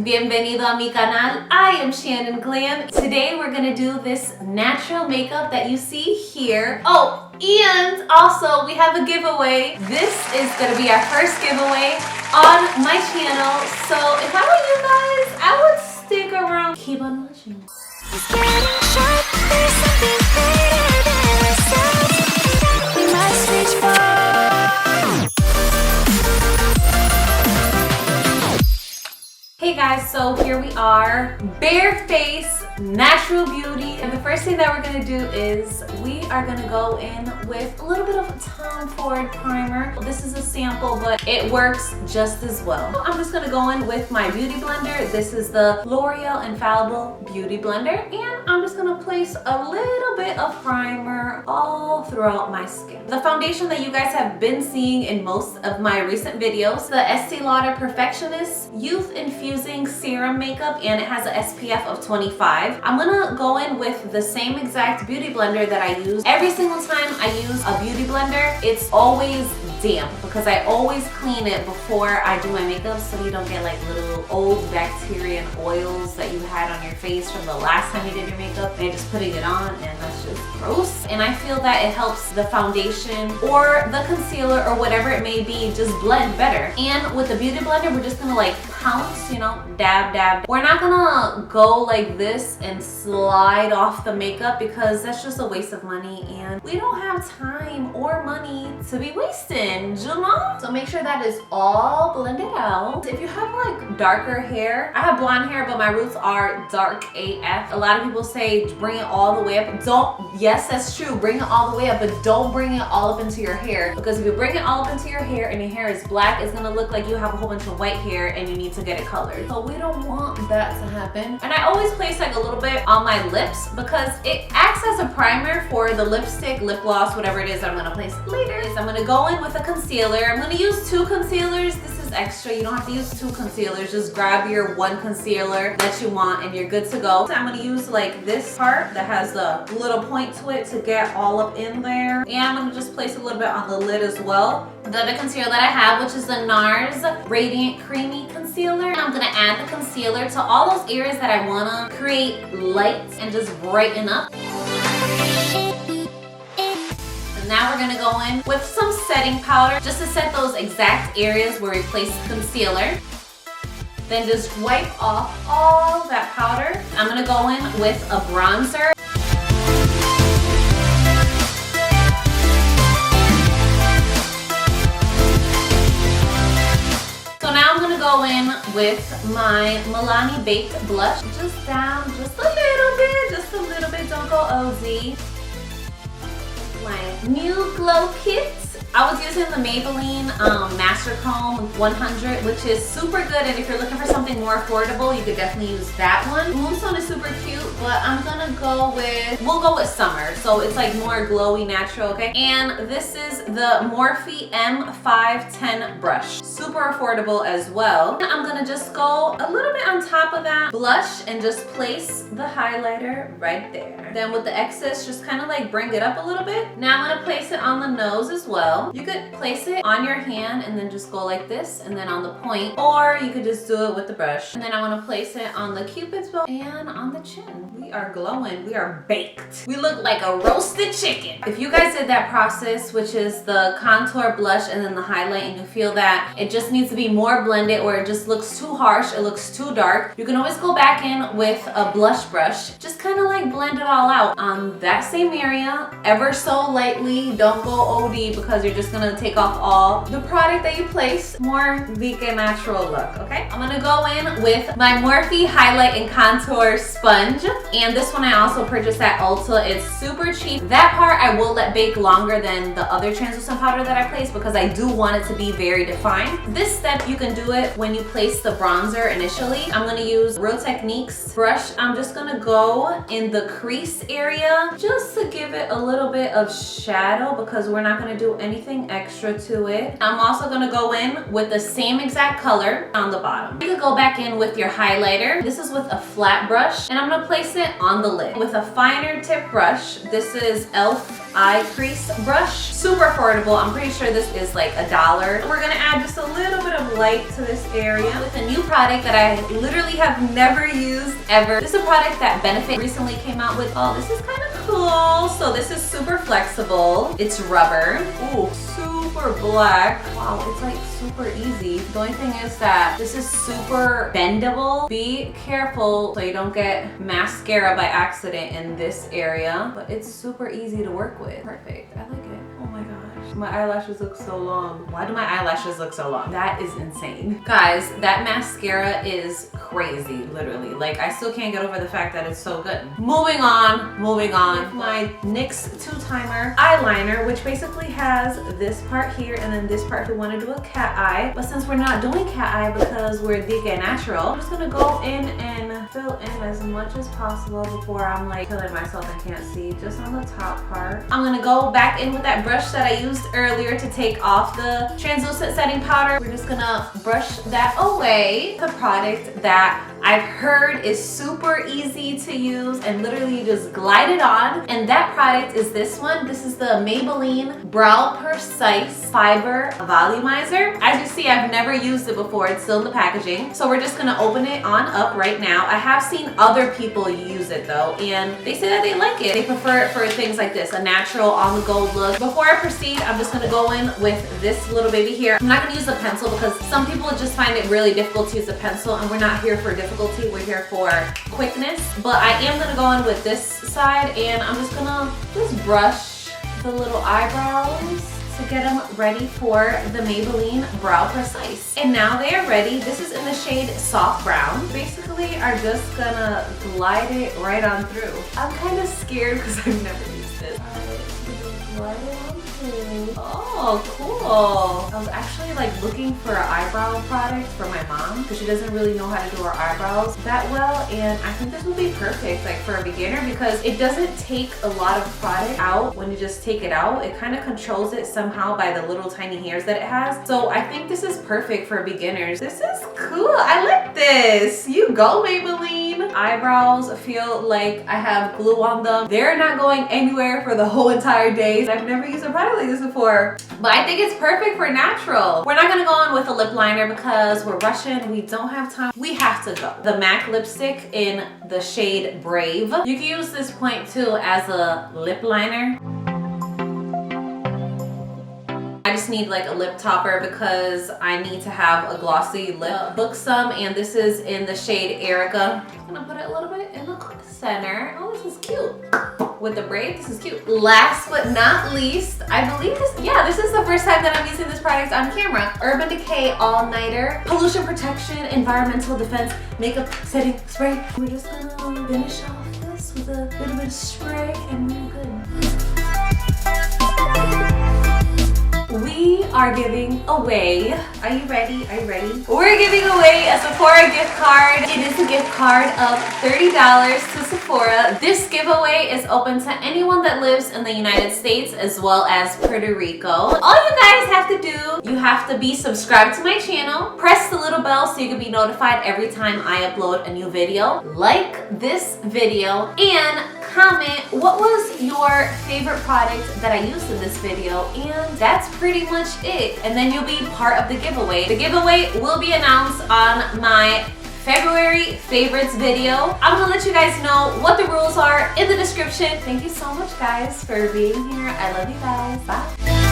Bienvenido a mi canal. I am Shannon Glam. Today we're gonna do this natural makeup that you see here. Oh, and also we have a giveaway. This is gonna be our first giveaway on my channel. So if I were you guys, I would stick around. Keep on watching. It's getting sharp, there's something greater than ourselves. We must reach for. Hey guys, so here we are, bare face, natural beauty, and the first thing that we're gonna do is we are gonna go in with a little bit of Tom Ford primer. This is a sample, but it works just as well. I'm just gonna go in with my beauty blender. This is the L'Oreal Infallible Beauty Blender, and I'm just gonna place a little bit of primer all throughout my skin. The foundation that you guys have been seeing in most of my recent videos, the Estee Lauder Perfectionist Youth Infusing Serum Makeup, and it has an SPF of 25. I'm gonna go in with the same exact beauty blender that I use. Every single time I use a beauty blender, it's always damp because I always clean it before I do my makeup so you don't get like little old bacteria and oils that you had on your face from the last time you did your makeup and you're just putting it on, and that's just gross. And I feel that it helps the foundation or the concealer or whatever it may be just blend better. And with the beauty blender, we're just gonna like pounce, you know, dab, dab. We're not gonna go like this and slide off the makeup because that's just a waste of money and we don't have time or money to be wasting, you know? So make sure that is all blended out. If you have like darker hair, I have blonde hair, but my roots are dark AF. A lot of people say bring it all the way up. Don't, yes, that's true, bring it all the way up, but don't bring it all up into your hair, because if you bring it all up into your hair and your hair is black, it's gonna look like you have a whole bunch of white hair and you need to get it colored. So we don't want that to happen. And I always place like a little bit on my lips because it acts as a primer for the lipstick, lip gloss, whatever it is that I'm gonna place later. So I'm gonna go in with a concealer. I'm gonna use 2 concealers. This is extra. You don't have to use 2 concealers. Just grab your 1 concealer that you want and you're good to go. So I'm gonna use like this part that has a little point to it to get all up in there. And I'm gonna just place a little bit on the lid as well. The other concealer that I have, which is the NARS Radiant Creamy Concealer. I'm gonna add the concealer to all those areas that I wanna create light and just brighten up. And now we're gonna go in with some setting powder just to set those exact areas where we placed concealer. Then just wipe off all that powder. I'm gonna go in with a bronzer. Go in with my Milani Baked Blush. Just down just a little bit, don't go OZ. My new glow kit. I was using the Maybelline Master Comb 100, which is super good, and if you're looking for something more affordable, you could definitely use that one. Moonstone is super cute, but I'm gonna go with, we'll go with Summer, so it's like more glowy natural, okay? And this is the Morphe M510 brush. Super affordable as well. I'm gonna just go a little bit on top of that blush and just place the highlighter right there. Then with the excess, just kind of like bring it up a little bit. Now I'm gonna place it on the nose as well. You could place it on your hand and then just go like this and then on the point, or you could just do it with the brush. And then I want to place it on the cupid's bow and on the chin. We are glowing, we are baked. We look like a roasted chicken. If you guys did that process, which is the contour, blush, and then the highlight, and you feel that it just needs to be more blended or it just looks too harsh, it looks too dark, you can always go back in with a blush brush. Just kind of like blend it all out on that same area, ever so lightly. Don't go OD because you're just gonna take off all the product that you place. More vegan natural look, okay? I'm gonna go in with my Morphe Highlight and Contour Sponge. And this one I also purchased at Ulta. It's super cheap. That part I will let bake longer than the other translucent powder that I placed because I do want it to be very defined. This step, you can do it when you place the bronzer initially. I'm gonna use Real Techniques brush. I'm just gonna go in the crease area just to give it a little bit of shadow because we're not gonna do any anything extra to it. I'm also gonna go in with the same exact color on the bottom. You could go back in with your highlighter. This is with a flat brush, and I'm gonna place it on the lid. With a finer tip brush, this is e.l.f. eye crease brush. Super affordable. I'm pretty sure this is like $1. We're gonna add just a little bit of light to this area with a new product that I literally have never used ever. This is a product that Benefit recently came out with. Oh, this is kind of cool. So this is super flexible. It's rubber. Ooh, super black. Wow, it's like super easy. The only thing is that this is super bendable. Be careful so you don't get mascara by accident in this area, but it's super easy to work with. Perfect. I like it. Oh my gosh. My eyelashes look so long. Why do my eyelashes look so long? That is insane. Guys, that mascara is crazy, literally. Like, I still can't get over the fact that it's so good. Moving on. My NYX 2-timer eyeliner, which basically has this part here and then this part if we want to do a cat eye. But since we're not doing cat eye because we're Decay Natural, I'm just gonna go in and fill in as much as possible before I'm like killing myself and can't see, just on the top part. I'm gonna go back in with that brush that I used earlier to take off the translucent setting powder. We're just gonna brush that away. The product that I've heard is super easy to use and literally you just glide it on, and that product is this one. This is the Maybelline Brow Precise Fiber Volumizer. As you see, I've never used it before. It's still in the packaging. So we're just gonna open it on up right now. I have seen other people use it though, and they say that they like it. They prefer it for things like this, a natural on the go look. Before I proceed, I'm just gonna go in with this little baby here. I'm not gonna use a pencil because some people just find it really difficult to use a pencil, and we're not here for difficulty, we're here for quickness. But I am gonna go in with this side, and I'm just gonna brush the little eyebrows to get them ready for the Maybelline Brow Precise. And now they are ready. This is in the shade Soft Brown. Basically, are just gonna glide it right on through. I'm kind of scared because I've never used this. Glide it on through. Oh, cool. I was actually like looking for an eyebrow product for my mom because she doesn't really know how to do her eyebrows that well, and I think this would be perfect like for a beginner because it doesn't take a lot of product out when you just take it out. It kind of controls it somehow by the little tiny hairs that it has. So I think this is perfect for beginners. This is cool. I like this. You go, Maybelline. Eyebrows feel like I have glue on them. They're not going anywhere for the whole entire day. I've never used a product like this before, but I think it's perfect for natural. We're not gonna go on with a lip liner because we're rushing. We don't have time. We have to go. The MAC lipstick in the shade Brave. You can use this point too as a lip liner. I just need like a lip topper because I need to have a glossy lip. Book some, and this is in the shade Erica. I'm gonna put it a little bit in the center. Oh, this is cute. With the Brave, this is cute. Last but not least, I believe this is the first time that I'm using this product on camera. Urban Decay All Nighter Pollution Protection Environmental Defense Makeup Setting Spray. We're just gonna finish off this with a little bit of spray and we're good. We are giving away, are you ready? Are you ready? We're giving away a Sephora gift card. It is a gift card of $30 to Sephora. This giveaway is open to anyone that lives in the United States as well as Puerto Rico. All you guys have to do, you have to be subscribed to my channel, press the little bell so you can be notified every time I upload a new video, like this video, and comment what was your favorite product that I used in this video, and that's pretty much it. And then you'll be part of the giveaway. The giveaway will be announced on my February favorites video. I'm gonna let you guys know what the rules are in the description. Thank you so much guys for being here. I love you guys. Bye.